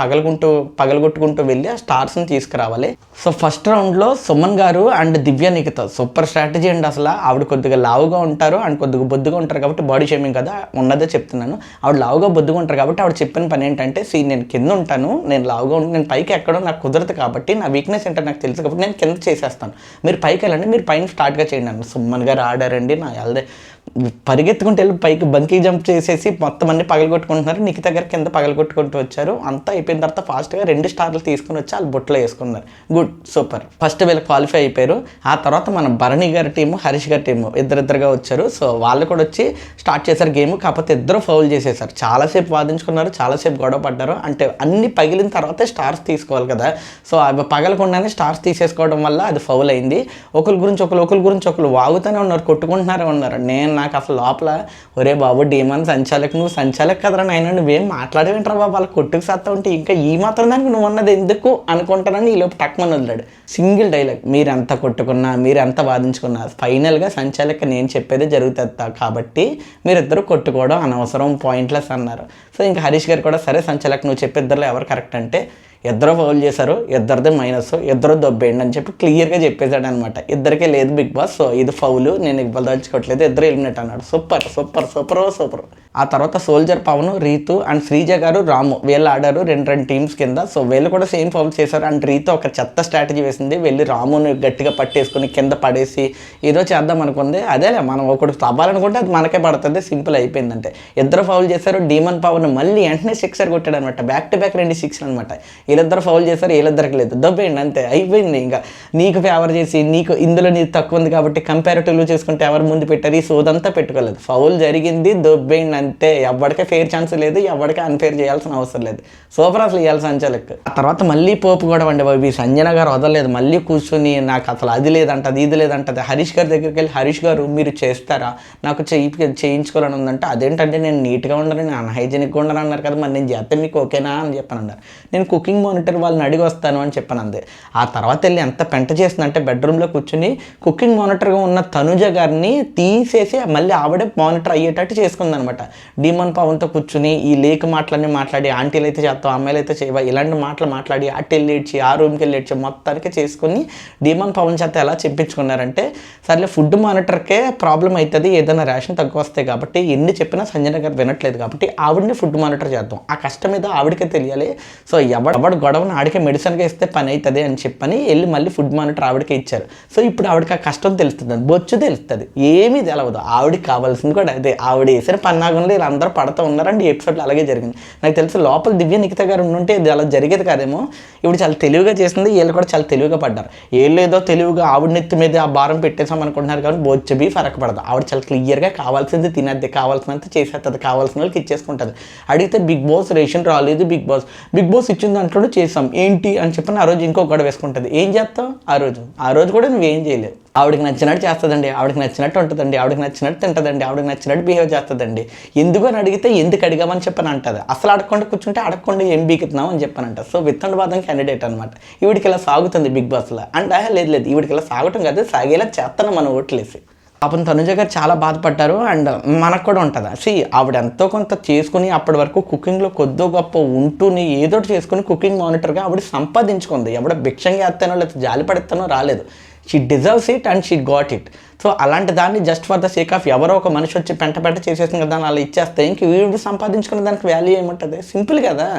పగలగొట్టుకుంటూ వెళ్ళి ఆ స్టార్స్ని తీసుకురావాలి. సో ఫస్ట్ రౌండ్లో Suman garu and Divya Nikhita super strategy అండి. అసలు ఆవిడ కొద్దిగా లావుగా ఉంటారు అండ్ కొద్దిగా బొద్దుగా ఉంటారు కాబట్టి, బాడీ షేమింగ్ కదా ఉన్నదే చెప్తున్నాను. ఆవిడ లావుగా బొద్దుగా ఉంటారు కాబట్టి ఆవిడ చెప్పిన పని ఏంటంటే, నేను కింద ఉంటాను, నేను లావుగా ఉంటాను, నేను పైకి ఎక్కడో నాకు కుదరదు కాబట్టి, నా వీక్నెస్ ఏంటో నాకు తెలుసు కాబట్టి నేను కింద చేసేస్తాను, మీరు పైకి వెళ్ళండి, మీరు పైన స్టార్ట్గా చేయండి. సుమన్ గారు ఆడారండి. నా వెళ్ళదే పరిగెత్తుకుంటూ వెళ్ళి పైకి బంకీ జంప్ చేసేసి మొత్తం అన్ని పగలగొట్టుకుంటున్నారు. నిఖిత గారి కింద పగలగొట్టుకుంటూ వచ్చారు. అంతా అయిపోయిన తర్వాత ఫాస్ట్గా 2 స్టార్లు తీసుకుని వచ్చి వాళ్ళు బొట్లో వేసుకున్నారు. Good, super. ఫస్ట్ వీళ్ళు క్వాలిఫై అయిపోయారు. ఆ తర్వాత మన భరణి గారి టీము, హరీష్ గారి టీము ఇద్దరిద్దరుగా వచ్చారు. సో వాళ్ళు కూడా వచ్చి స్టార్ట్ చేశారు గేమ్. కాకపోతే ఇద్దరు ఫౌల్ చేసేసారు. చాలాసేపు వాదించుకున్నారు, చాలాసేపు గొడవ పడ్డారు. అంటే అన్ని పగిలిన తర్వాతే స్టార్స్ తీసుకోవాలి కదా. సో అవి పగలకుండానే స్టార్స్ తీసేసుకోవడం వల్ల అది ఫౌల్ అయింది. ఒకరి గురించి ఒకరు వాగుతూనే ఉన్నారు, కొట్టుకుంటున్నారే ఉన్నారు. నేను నేను నాకు అసలు లోపల ఒరే బాబు డీమన్ సంచాలక్ నువ్వు సంచాలక్ కదరా నాయన నువ్వేం మాట్లాడేవింటరా బాబు వాళ్ళ కొట్టుకు సత్తా ఉంటే ఇంకా ఈ మాత్రం దానికి నువ్వు అన్నది ఎందుకు అనుకుంటానని ఈలోపు టక్మని వదిలాడు. సింగిల్ డైలాగ్, మీరు ఎంత కొట్టుకున్నా మీరు ఎంత వాదించుకున్నా ఫైనల్గా సంచాలక్ నేను చెప్పేదే జరుగుతుంది కాబట్టి మీరిద్దరు కొట్టుకోవడం అనవసరం పాయింట్లెస్ అన్నారు. సో ఇంకా హరీష్ గారు కూడా సరే సంచాలక్ నువ్వు చెప్పిద్దరులో ఎవరు కరెక్ట్ అంటే ఇద్దరు ఫౌల్ చేశారు, ఇద్దరిదే మైనస్, ఇద్దరు దొబ్బేయండి అని చెప్పి క్లియర్గా చెప్పేశాడు అనమాట. ఇద్దరికే లేదు బిగ్ బాస్, సో ఇది ఫౌలు, నేను ఇవ్వదలుచుకోవట్లేదు, ఇద్దరు ఎలిమినేట్ అన్నాడు. Super super super super. ఆ తర్వాత సోల్జర్ పవన్, రీతు అండ్ శ్రీజ గారు, రాము వీళ్ళు ఆడారు రెండు టీమ్స్ కింద. సో వీళ్ళు కూడా సేమ్ ఫౌల్ చేశారు. అండ్ రీతు ఒక చెత్త స్ట్రాటజీ వేసింది, వెళ్ళి రాముని గట్టిగా పట్టేసుకుని కింద పడేసి ఏదో చేద్దాం అనుకుంది. అదేలే మనం ఒకటి తవ్వాలనుకుంటే అది మనకే పడుతుంది, సింపుల్ అయిపోయిందంటే. ఇద్దరు ఫౌల్ చేశారు. డీమన్ పవన్ మళ్ళీ వెంటనే సిక్సర్ కొట్టాడు అనమాట, బ్యాక్ టు బ్యాక్ 2 6 అనమాట. వీళ్ళిద్దరు ఫౌల్ చేశారు, వీళ్ళిద్దరికి లేదు, దొబ్బేయండి అంతే అయిపోయింది. ఇంకా నీకు ఫేవర్ చేసి నీకు ఇందులో నీకు తక్కువ ఉంది కాబట్టి కంపారిటివ్లో చేసుకుంటే ఎవరు ముందు పెట్టారు, ఈ సోదంతా పెట్టుకోలేదు. ఫౌల్ జరిగింది, దొబ్బేయండి అంతే. ఎవరికే ఫేర్ ఛాన్స్ లేదు, ఎవరికే అన్ఫేర్ చేయాల్సిన అవసరం లేదు. సూపర్ అసలు ఇవ్వాలి సంచాలక్. ఆ తర్వాత మళ్ళీ పోపు కూడా అండి బాబు, ఈ సంజన గారు వదలలేదు, మళ్ళీ కూర్చొని నాకు అసలు అది లేదంటది ఇది లేదంటది. హరీష్ గారి దగ్గరికి వెళ్ళి హరీష్ గారు మీరు చేస్తారా, నాకు చేయించుకోవాలని ఉందంటే అదేంటంటే నేను నీట్గా ఉండను, నేను అన్హైజీనిక్గా ఉండను అన్నారు కదా, మరి నేను చేస్తే మీకు ఓకేనా అని చెప్పాను అన్నారు. నేను కుకింగ్ మానిటర్ వాళ్ళని అడిగి వస్తాను అని చెప్పాను అంతే. ఆ తర్వాత వెళ్ళి ఎంత పెంట చేసిందంటే బెడ్రూమ్లో కూర్చొని కుకింగ్ మానిటర్గా ఉన్న తనుజ గారిని తీసేసి మళ్ళీ ఆవిడే మానిటర్ అయ్యేటట్టు చేసుకుందనమాట. డీమన్ పవన్తో కూర్చుని ఈ లేక మాటలన్నీ మాట్లాడి ఆంటీలు అయితే చేస్తావు అమ్మాయిలు అయితే చేయవా ఇలాంటి మాటలు మాట్లాడి అటు వెళ్ళి ఇచ్చి ఆ రూమ్కి వెళ్ళి ఇచ్చి మొత్తానికి చేసుకుని డీమన్ పవన్ చేత ఎలా చెప్పించుకున్నారంటే సర్లే ఫుడ్ మానిటర్కే ప్రాబ్లం అవుతుంది, ఏదైనా రేషన్ తక్కువ వస్తాయి కాబట్టి ఎన్ని చెప్పినా సంజన గారు వినట్లేదు కాబట్టి ఆవిడని ఫుడ్ మానిటర్ చేద్దాం, ఆ కష్టం మీద ఆవిడకే తెలియాలి. సో ఎవడు గొడవను ఆడికే మెడిసిన్గా ఇస్తే పని అవుతుంది అని చెప్పని వెళ్ళి మళ్ళీ ఫుడ్ మానిటర్ ఆవిడకే ఇచ్చారు. సో ఇప్పుడు ఆవిడకి ఆ కష్టం తెలుస్తుంది, బొచ్చు తెలుస్తుంది, ఏమీ తెలవదు. ఆవిడకి కావాల్సింది కూడా అదే. ఆవిడ వేసిన పన్నాగంలో వీళ్ళందరూ పడుతూ ఉన్నారండి. ఈ ఎపిసోడ్లో అలాగే జరిగింది. నాకు తెలిసి లోపల దివ్య నిఖిత గారు ఉంటే ఇది అలా జరిగేది కాదేమో. ఇప్పుడు చాలా తెలివిగా చేసింది, వీళ్ళు కూడా చాలా తెలివిగా పడ్డారు. వీళ్ళు ఏదో తెలివిగా ఆవిడ నెత్తి మీద ఆ భారం పెట్టేసాం అనుకుంటున్నారు కానీ బొచ్చు బీ ఫరక పడదు. ఆవిడ చాలా క్లియర్గా కావాల్సింది తినద్ది, కావాల్సినంత చేసేస్తుంది, కావాల్సిన వాళ్ళకి ఇచ్చేసుకుంటుంది. అడిగితే బిగ్ బాస్ రేషన్ రాలేదు, బిగ్ బాస్ ఇచ్చిన దాంట్లో చేసాం ఏంటి అని చెప్పి ఆ రోజు ఇంకో గొడవ వేసుకుంటుంది. ఏం చేస్తావు ఆ రోజు కూడా నువ్వేం చేయలేవు. ఆవిడకి నచ్చినట్టు చేస్తుందండి, ఆవిడకి నచ్చినట్టు ఉంటుందండి, ఆవిడకి నచ్చినట్టు తింటుందండి, ఆవిడకి నచ్చినట్టు బిహేవ్ చేస్తుందండి. ఎందుకు అని అడిగితే ఎందుకు అడిగామని చెప్పని అంటుంది. అసలు అడగకుండా కూర్చుంటే అడగకుండా ఏం బీకుతున్నాం అని చెప్పానంట. సో విత్తనవాదం క్యాండిడేట్ అనమాట. ఈవిడికి ఇలా సాగుతుంది బిగ్ బాస్లో అంటే లేదు ఈవిడికి ఇలా సాగటం కాదు, సాగేలా చేస్తాను మన ఓట్లేసి. పాపం తనుజ గారు చాలా బాధపడ్డారు. అండ్ మనకు కూడా ఉంటుంది ఆవిడ ఎంతో కొంత చేసుకుని అప్పటి వరకు కుకింగ్లో కొద్దో గొప్ప ఉంటూని ఏదో చేసుకుని కుకింగ్ మానిటర్గా ఆవిడ సంపాదించుకుంది. ఎవడ భిక్షంగా ఎత్తానో లేకపోతే జాలి పడెత్తానో రాలేదు. She deserves it and she got it. So అలాంటి దాన్ని just for the sake of ఎవరో ఒక మనిషి వచ్చి పెంట చేసేసిన కదా అలా ఇచ్చేస్తే ఇంక వీడు సంపాదించుకునే దానికి వాల్యూ ఏముంటుంది, సింపుల్ కదా.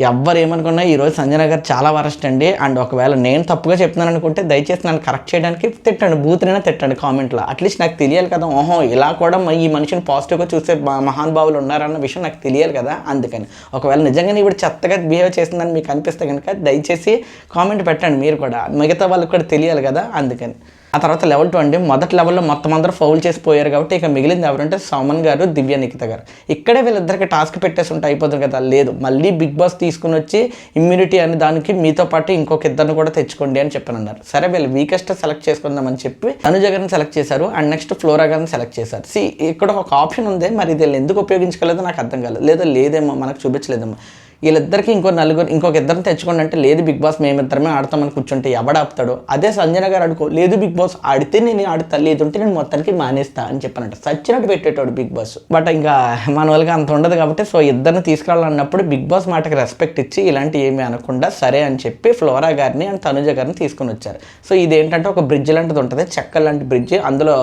ఎవ్వరు ఏమనుకున్నా ఈరోజు సంజన గారు చాలా వరస్ట్ అండి. అండ్ ఒకవేళ నేను తప్పుగా చెప్తున్నాను అనుకుంటే దయచేసి నన్ను కరెక్ట్ చేయడానికి తిట్టండి, బూతునైనా తిట్టండి కామెంట్లో. అట్లీస్ట్ నాకు తెలియాలి కదా, ఓహో ఇలా కూడా ఈ మనిషిని పాజిటివ్గా చూసే మహానుభావులు ఉన్నారన్న విషయం నాకు తెలియాలి కదా. అందుకని ఒకవేళ నిజంగానే ఇప్పుడు చెత్తగా బిహేవ్ చేసిందని మీకు అనిపిస్తే కనుక దయచేసి కామెంట్ పెట్టండి మీరు కూడా, మిగతా వాళ్ళకి కూడా తెలియాలి కదా. అందుకని ఆ తర్వాత లెవెల్ 2 అండి. మొదటి లెవెల్లో మొత్తం అందరూ ఫౌల్ చేసి పోయారు కాబట్టి ఇక మిగిలింది ఎవరంటే సోమన్ గారు, దివ్య నిఖిత గారు. ఇక్కడే వీళ్ళిద్దరికి టాస్క్ పెట్టేసి ఉంటే అయిపోతుంది కదా. లేదు మళ్ళీ బిగ్ బాస్ తీసుకుని వచ్చి ఇమ్యూనిటీ అనే దానికి మీతో పాటు ఇంకొక ఇద్దరిని కూడా తెచ్చుకోండి అని చెప్పనున్నారు. సరే వీళ్ళు వీకెస్ట్ సెలెక్ట్ చేసుకుందామని చెప్పి తనుజ గారిని సెలెక్ట్ చేశారు. అండ్ నెక్స్ట్ ఫ్లోరా గారిని సెలెక్ట్ చేశారు. ఇక్కడ ఒక ఆప్షన్ ఉంది, మరి ఇది ఎందుకు ఉపయోగించుకోలేదో నాకు అర్థం కాలేదు. లేదేమో మనకు చూపించలేదేమో. వీళ్ళిద్దరికి ఇంకొక ఇద్దరిని తెచ్చుకోండి అంటే లేదు బిగ్ బాస్ మేమిద్దరమే ఆడతామని కూర్చుంటే ఎవడాపుతాడు. అదే సంజన గారు అడుకో లేదు బిగ్ బాస్ ఆడితే నేను ఆడుతా, లేదంటే నేను మొత్తానికి మానేస్తా అని చెప్పానంట. సచ్చినట్టు పెట్టేటోడు బిగ్ బాస్. బట్ ఇంకా మన వాళ్ళకి అంత ఉండదు కాబట్టి సో ఇద్దరిని తీసుకురావాలన్నప్పుడు బిగ్ బాస్ మాటకి రెస్పెక్ట్ ఇచ్చి ఇలాంటి ఏమీ అనకుండా సరే అని చెప్పి ఫ్లోరా గారిని అండ్ తనుజ గారిని తీసుకుని వచ్చారు. సో ఇదేంటంటే ఒక బ్రిడ్జ్ లాంటిది ఉంటుంది, చెక్క లాంటి బ్రిడ్జ్. అందులో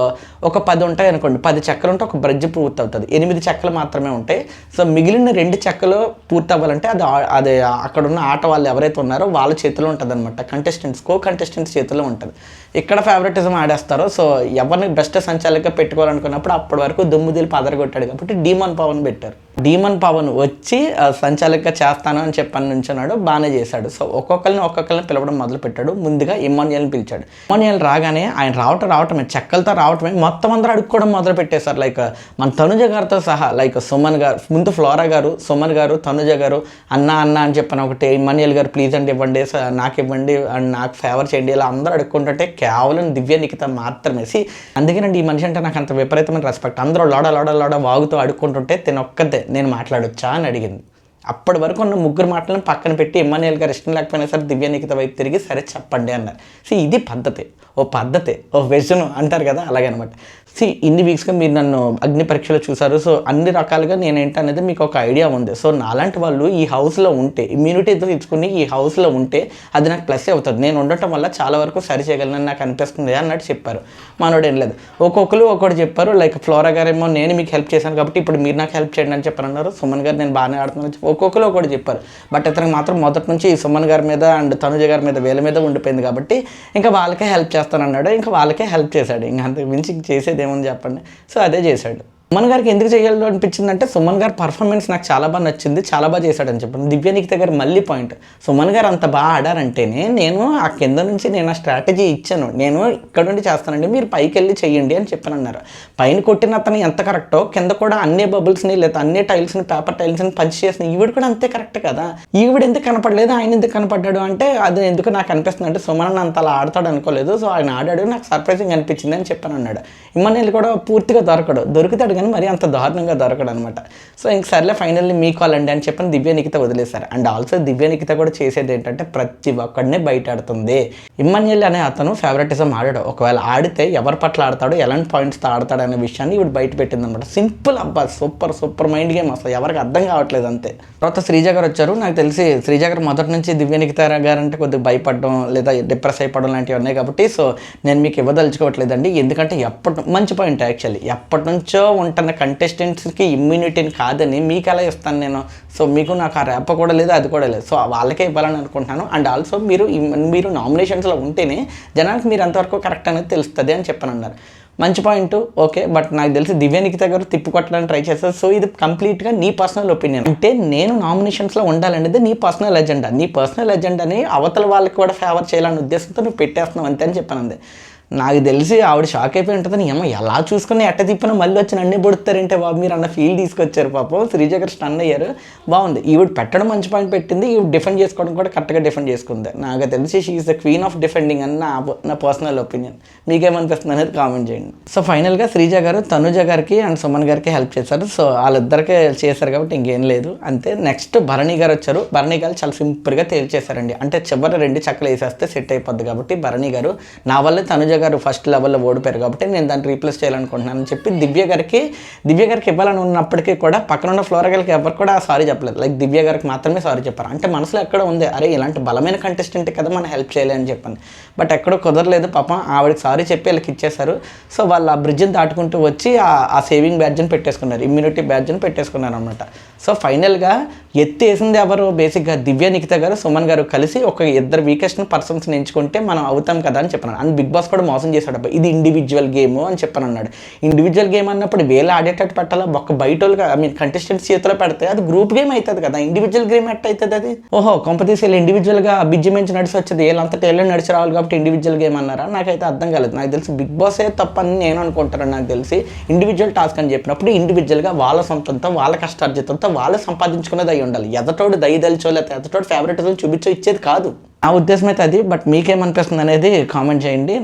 ఒక 10 ఉంటాయి అనుకోండి, 10 చెక్కలు ఉంటే ఒక బ్రిడ్జ్ పూర్తి అవుతుంది. 8 చెక్కలు మాత్రమే ఉంటాయి. సో మిగిలిన 2 చెక్కలు పూర్తి అవ్వాలంటే అది అక్కడ ఉన్న ఆట వాళ్ళు ఎవరైతే ఉన్నారో వాళ్ళ చేతిలో ఉంటుంది అనమాట. కంటెస్టెంట్స్ చేతిలో ఉంటుంది. ఇక్కడ ఫేవరెటిజం ఆడేస్తారు. సో ఎవరిని బెస్ట్ సంచాలకుగా పెట్టుకోవాలనుకున్నప్పుడు అప్పటి వరకు దుమ్ముదిలి పదరగొట్టాడు కాబట్టి డీమన్ పవన్ పెట్టారు. డీమన్ పవన్ వచ్చి సంచాలకుగా చేస్తాను అని చెప్పని నుంచున్నాడు, బాగానే చేశాడు. సో ఒక్కొక్కరిని పిలవడం మొదలు పెట్టాడు. ముందుగా ఇమ్మాన్యుయల్ని పిలిచాడు. ఇమ్మాన్యుయల్ రాగానే ఆయన రావటమే చెక్కలతో రావటమే మొత్తం అందరూ అడుక్కోవడం మొదలు పెట్టేశారు. లైక్ మన తనుజ గారితో సహా లైక్ సుమన్ గారు, ముందు ఫ్లోరా గారు, సుమన్ గారు, తనుజ గారు, అన్న అన్న అని చెప్పాను ఒకటి, ఇమ్మాన్యుయల్ గారు ప్లీజ్ అండి ఇవ్వండి, నాకు ఇవ్వండి అండ్ నాకు ఫేవర్ చేయండి, ఇలా అందరూ అడుక్కుంటుంటే కేవలం దివ్య నిఖిత మాత్రమే. అందుకేనండి ఈ మనిషి అంటే నాకు అంత విపరీతమైన రెస్పెక్ట్. అందరూ లోడ వాగుతూ అడుక్కుంటుంటే తినొక్కదే నేను మాట్లాడొచ్చా అని అడిగింది. అప్పటి వరకు ఉన్న ముగ్గురు మాటలను పక్కన పెట్టి ఇమ్మాన్యుయల్ గారు ఇష్టం లేకపోయినా సరే దివ్య నిఖిత వైపు తిరిగి సరే చెప్పండి అన్నారు. ఇది పద్ధతి ఓ విజన్ అంటారు కదా, అలాగే అనమాట. ఇన్ని వీక్స్గా మీరు నన్ను అగ్ని పరీక్షలో చూసారు. సో అన్ని రకాలుగా నేనేంటి అనేది మీకు ఒక ఐడియా ఉంది. సో నాలాంటి వాళ్ళు ఈ హౌస్లో ఉంటే, ఇమ్యూనిటీ తెచ్చుకుని ఈ హౌస్లో ఉంటే అది నాకు ప్లస్ అవుతుంది. నేను ఉండటం వల్ల చాలా వరకు సరి చేయగలనని నాకు అనిపిస్తుంది అన్నట్టు చెప్పారు. మనోడు ఏం లేదు, ఒక్కొక్కరు చెప్పారు. లైక్ ఫ్లోరా గారేమో నేను మీకు హెల్ప్ చేశాను కాబట్టి ఇప్పుడు మీరు నాకు హెల్ప్ చేయండి అని చెప్పారన్నారు. సుమన్ గారు నేను బాగానే ఆడుతున్నాను, ఒక్కొక్కరు చెప్పారు. బట్ ఇతనికి మాత్రం మొదటి నుంచి ఈ సుమన్ గారి మీద అండ్ తనుజ గారి మీద వీళ్ళ మీద ఉండిపోయింది కాబట్టి ఇంకా వాళ్ళకే హెల్ప్ చేస్తానన్నాడు. ఇంకా వాళ్ళకే హెల్ప్ చేశాడు. ఇంకా అంతకు మించి చేసేది ఏమని చెప్పండి. సో అదే చేశాడు. సుమన్ గారికి ఎందుకు చేయాలో అనిపించిందంటే సుమన్ గారి పర్ఫార్మెన్స్ నాకు చాలా బాగా నచ్చింది, చాలా బాగా చేశాడని చెప్పాను. దివ్య నిఖిత గారు మళ్ళీ పాయింట్, సుమన్ గారు అంత బాగా ఆడారంటేనే నేను ఆ కింద నుంచి నేను ఆ స్ట్రాటజీ ఇచ్చాను, నేను ఇక్కడ నుండి చేస్తానండి మీరు పైకి వెళ్ళి చెయ్యండి అని చెప్పాను అన్నారు. పైన కొట్టిన అతను ఎంత కరెక్టో కింద కూడా అన్ని బబుల్స్ని లేదా అన్ని టైల్స్ని పేపర్ టైల్స్ని పంచ్ చేసిన ఈవిడ కూడా అంతే కరెక్ట్ కదా. ఈవిడ ఎందుకు కనపడలేదు, ఆయన ఎందుకు కనపడ్డాడు అంటే అది ఎందుకు నాకు అనిపిస్తుంది అంటే సుమన్ అంత అలా ఆడతాడు అనుకోలేదు. సో ఆయన ఆడాడు, నాకు సర్ప్రైజింగ్ అనిపించింది అని చెప్పాను అన్నాడు. ఇమ్మన్నీళ్ళు కూడా పూర్తిగా దొరుకుతాడు కానీ మరి అంత దారుణంగా దొరకడు అనమాట. సో ఇంక సర్లే ఫైనల్లీ మీ కాల్ అండి అని చెప్పని దివ్య నిఖిత వదిలేశారు. అండ్ ఆల్సో దివ్య నిఖిత కూడా చేసేది ఏంటంటే ప్రతి ఒక్కడినే బయట ఆడుతుంది. ఇమ్మాన్యుయల్ అనే అతను ఫేవరెటిజం ఆడాడు, ఒకవేళ ఆడితే ఎవరి పట్ల ఆడతాడు, ఎలాంటి పాయింట్స్తో ఆడతాడు అనే విషయాన్ని ఇప్పుడు బయట పెట్టింది అనమాట. సింపుల్ అబ్బా, సూపర్ మైండ్ గేమ్ అసలు ఎవరికి అర్థం కావట్లేదు అంతే. తర్వాత శ్రీజ గారు వచ్చారు. నాకు తెలిసి శ్రీజ గారు మొదటి నుంచి దివ్య నిఖిత గారు అంటే కొద్దిగా భయపడడం లేదా డిప్రెస్ అయిపోవడం లాంటివి ఉన్నాయి కాబట్టి సో నేను మీకు ఇవ్వదలుచుకోవట్లేదండి. ఎందుకంటే మంచి పాయింట్ యాక్చువల్లీ, ఎప్పటి నుంచో ఉంటున్న కంటెస్టెంట్స్కి ఇమ్యూనిటీని కాదని మీకు ఎలా ఇస్తాను నేను. సో మీకు నాకు ఆ ర్యాప్ కూడా లేదు, అది కూడా లేదు. సో వాళ్ళకే ఇవ్వాలని అనుకుంటున్నాను. అండ్ ఆల్సో మీరు నామినేషన్స్లో ఉంటేనే జనానికి మీరు ఎంతవరకు కరెక్ట్ అనేది తెలుస్తుంది అని చెప్పనన్నారు. మంచి పాయింట్, ఓకే. బట్ నాకు తెలిసి దివ్య నిఖిత గారు తిప్పుకొట్టడానికి ట్రై చేస్తారు. సో ఇది కంప్లీట్గా నీ పర్సనల్ ఒపీనియన్. అంటే నేను నామినేషన్స్లో ఉండాలనేది నీ పర్సనల్ ఎజెండా. నీ పర్సనల్ ఎజెండాని అవతల వాళ్ళకి కూడా ఫేవర్ చేయాలనే ఉద్దేశంతో నువ్వు పెట్టేస్తున్నావు అంతే అని చెప్పాను. నాకు తెలిసి ఆవిడ షాక్ అయిపోయి ఉంటుందని, ఏమో ఎలా చూసుకుని ఎట్ట తిప్పినా మళ్ళీ వచ్చి నన్నే పొడుతారంటే బాబు మీరు అన్న ఫీల్ తీసుకొచ్చారు. పాపం శ్రీజ గారు స్టన్ అయ్యారు. బాగుంది, ఈవిడ పెట్టడం మంచి పాయింట్ పెట్టింది, ఈవిడ డిఫెండ్ చేసుకోవడం కూడా కరెక్ట్గా డిఫెండ్ చేసుకుంది. నాకు తెలిసి she is the queen of defending అని నా పర్సనల్ ఒపీనియన్. మీకేమనిపిస్తుంది అనేది కామెంట్ చేయండి. సో ఫైనల్గా శ్రీజ గారు తనుజ గారికి అండ్ సుమన్ గారికి హెల్ప్ చేశారు. సో వాళ్ళిద్దరికే చేశారు కాబట్టి ఇంకేం లేదు అంతే. నెక్స్ట్ భరణి గారు వచ్చారు. భరణి గారు చాలా సింపుల్గా తేల్చేశారండి. అంటే చివరి 2 చక్కలు వేసేస్తే సెట్ అయిపోద్ది కాబట్టి భరణి గారు నా వల్లే తనుజ గారు ఫస్ట్ లెవెల్లో ఓడిపోయారు కాబట్టి నేను దాన్ని రీప్లేస్ చేయాలనుకుంటున్నాను అని చెప్పి దివ్య గారికి ఇవ్వాలని ఉన్నప్పటికీ కూడా పక్కన ఉన్న ఫ్లోరా గారికి ఎవరు కూడా సారీ చెప్పలేదు. లైక్ దివ్య గారికి మాత్రమే సారీ చెప్పారు. అంటే మనసులో ఎక్కడ ఉంది, అరే ఇలాంటి బలమైన కంటెస్టెంట్ కదా మనం హెల్ప్ చేయాలి అని చెప్పాను. బట్ ఎక్కడో కుదరలేదు పాపం. ఆవిడకి సారీ చెప్పి వీళ్ళకి ఇచ్చేశారు. సో వాళ్ళు ఆ బ్రిడ్జ్ని దాటుకుంటూ వచ్చి ఆ సేవింగ్ బ్యాడ్జ్ని పెట్టేసుకున్నారు, ఇమ్యూనిటీ బ్యాడ్జ్ని పెట్టేసుకున్నారు అనమాట. సో ఫైనల్గా ఎత్తేసింది ఎవరు, బేసిక్గా దివ్య నిఖిత గారు సుమన్ గారు కలిసి ఒక 2 వీకెస్ట్ పర్సన్స్ని ఎంచుకుంటే మనం అవుతాం కదా అని చెప్పాను. అండ్ బిగ్ బాస్ కూడా మోసం చేశాడు. ఇది ఇండివిజువల్ గేమ్ అని చెప్పాను అన్నాడు. ఇండివిజువల్ గేమ్ అన్నప్పుడు వేళ ఆడేటట్టు పెట్టాలా, ఒక్క బయట కంటెస్టెంట్స్ చేతిలో పెడితే అది గ్రూప్ గేమ్ అవుతుంది కదా, ఇండివిజువల్ గేమ్ ఎట్ అవుతుంది అది. ఓహో కొంపతీసి వీళ్ళు ఇండివిజువల్గా బిజ్జి మంచి నడిచి వచ్చేది, వీళ్ళంతా టేలెంట్ నడిచి రావాలి కాబట్టి ఇండివిజువల్ గేమ్ అన్నారా, నాకైతే అర్థం కాలేదు. నాకు తెలిసి బిగ్ బాసే తప్పని నేను అనుకుంటాను. నాకు తెలిసి ఇండివిజువల్ టాస్క్ అని చెప్పినప్పుడు ఇండివిజువల్గా వాళ్ళ సొంతంతో వాళ్ళ కష్టార్జితంతో వాళ్ళు సంపాదించుకునేది అయి ఉండాలి. ఎదటోడు దయదలిచో లేకపోతే ఎదటోడు ఫేవరెటిజం చూపించో ఇచ్చేది కాదు. నా ఉద్దేశం అయితే అది. బట్ మీకేమనిపిస్తుంది అనేది కామెంట్ చేయండి.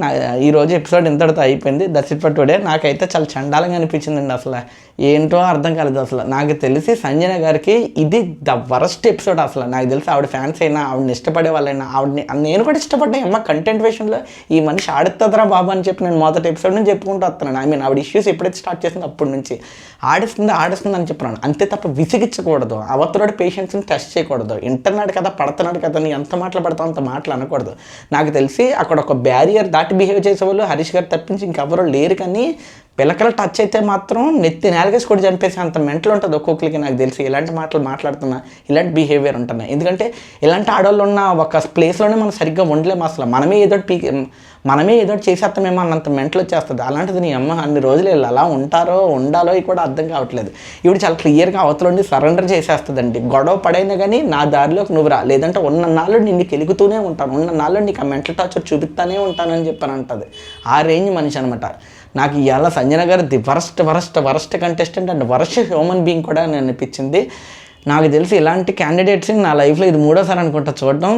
ఈరోజు ఎపిసోడ్ ఇంతటితో అయిపోయింది. That's it for today. నాకైతే చాలా చండాలంగా అనిపించిందండి. అసలు ఏంటో అర్థం కాలేదు. అసలు నాకు తెలిసి సంజన గారికి ఇది ద వరస్ట్ ఎపిసోడ్. అసలు నాకు తెలిసి ఆవిడ ఫ్యాన్స్ అయినా ఆవిడని ఇష్టపడే వాళ్ళైనా ఆవిడని నేను కూడా ఇష్టపడ్డాను. అమ్మ కంటెంట్ విషయంలో ఈ మనిషి ఆడుతుందిరా బాబు అని చెప్పి నేను మొదటి ఎపిసోడ్ నుంచి చెప్పుకుంటూ వస్తున్నాను. ఆవిడ ఇష్యూస్ ఎప్పుడైతే స్టార్ట్ చేసిందో అప్పటి నుంచి ఆడిస్తుంది అని చెప్పినాను అంతే తప్ప విసిగించకూడదు. అవతలడు పేషెన్స్ని టెస్ట్ చేయకూడదు. ఇంటర్నాడు కదా పడుతున్నాడు కదా నీ ఎంత మాటలు పడతావు అంత మాటలు అనకూడదు. నాకు తెలిసి అక్కడ ఒక బ్యారియర్ దాటి బిహేవ్ చేసేవాళ్ళు హరీష్ గారు తప్పించి ఇంకెవరో లేరు. కానీ పిల్లకల టచ్ అయితే మాత్రం నెత్తి నేలగేసి కూడా చంపేసి అంత మెంటల్ ఉంటుంది ఒక్కొక్కరికి. నాకు తెలిసి ఇలాంటి మాటలు మాట్లాడుతున్నా, ఇలాంటి బిహేవియర్ ఉంటున్నాయి. ఎందుకంటే ఇలాంటి ఆడవాళ్ళు ఉన్న ఒక ప్లేస్లోనే మనం సరిగ్గా ఉండలేము. అసలు మనమే ఏదో చేసేస్తామేమో అన్నంత మెంటల్ వచ్చేస్తుంది. అలాంటిది నీ అమ్మ అన్ని రోజులు వీళ్ళు అలా ఉండాలో కూడా అర్థం కావట్లేదు. ఇప్పుడు చాలా క్లియర్గా అవతలండి సరెండర్ చేసేస్తుందండి. గొడవ పడైనా కానీ నా దారిలోకి నువ్వు రా, లేదంటే ఉన్ననాళ్ళు నిన్ను కెలుగుతూనే ఉంటాను, ఉన్ననాళ్ళు నీకు ఆ మెంటల్ టార్చర్ చూపిస్తానే ఉంటానని చెప్పని అంటుంది. ఆ రేంజ్ మనిషి అనమాట. నాకు ఇవాళ సంజన గారు the worst contestant and worst human being కూడా నేను అనిపించింది. నాకు తెలిసి ఇలాంటి క్యాండిడేట్స్ని నా లైఫ్లో ఇది మూడోసారి అనుకుంటా చూడడం.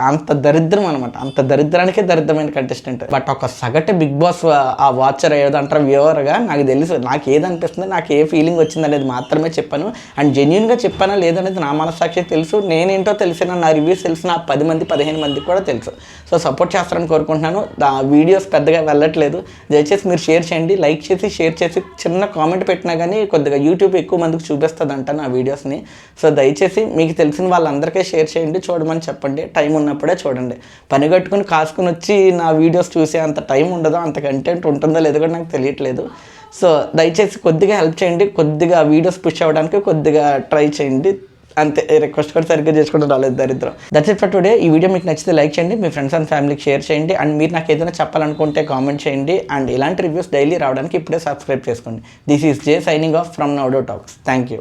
అంత దరిద్రం అనమాట, అంత దరిద్రానికే దరిద్రమైన కంటెస్టెంట్. బట్ ఒక సగటు బిగ్ బాస్ ఆ వాచర్ ఏదంటారు వ్యూవర్గా నాకు తెలుసు నాకు ఏదనిపిస్తుంది, నాకు ఏ ఫీలింగ్ వచ్చింది అనేది మాత్రమే చెప్పాను. అండ్ జెన్యున్గా చెప్పానా లేదనేది నా మనస్సాక్షికి తెలుసు. నేనేంటో తెలిసిన నా రివ్యూస్ తెలిసిన 10 మంది 15 మందికి కూడా తెలుసు. సో సపోర్ట్ చేస్తారని కోరుకుంటున్నాను. వీడియోస్ పెద్దగా వెళ్ళట్లేదు, దయచేసి మీరు షేర్ చేయండి, లైక్ చేసి షేర్ చేసి చిన్న కామెంట్ పెట్టినా కానీ కొద్దిగా యూట్యూబ్ ఎక్కువ మందికి చూపిస్తుందంట నా వీడియోస్ని. సో దయచేసి మీకు తెలిసిన వాళ్ళందరికీ షేర్ చేయండి, చూడమని చెప్పండి. టైం ఉన్నప్పుడే చూడండి. పని కట్టుకుని కాసుకుని వచ్చి నా వీడియోస్ చూసే అంత టైం ఉండదు, అంత కంటెంట్ ఉంటుందో లేదో కూడా నాకు తెలియట్లేదు. సో దయచేసి కొద్దిగా హెల్ప్ చేయండి, కొద్దిగా వీడియోస్ పుష్ అవ్వడానికి కొద్దిగా ట్రై చేయండి అంతే. రిక్వెస్ట్ కూడా సరిగ్గా చేసుకోవడం రాలేదు, దరిద్రం. That's it for today. ఈ వీడియో మీకు నచ్చితే లైక్ చేయండి, మీ ఫ్రెండ్స్ అండ్ ఫ్యామిలీకి షేర్ చేయండి. అండ్ మీరు నాకు ఏదైనా చెప్పాలనుకుంటే కామెంట్ చేయండి. అండ్ ఇలాంటి రివ్యూస్ డైలీ రావడానికి ఇప్పుడే సబ్స్క్రైబ్ చేసుకోండి. This is J signing off from Naudo talks. Thank you.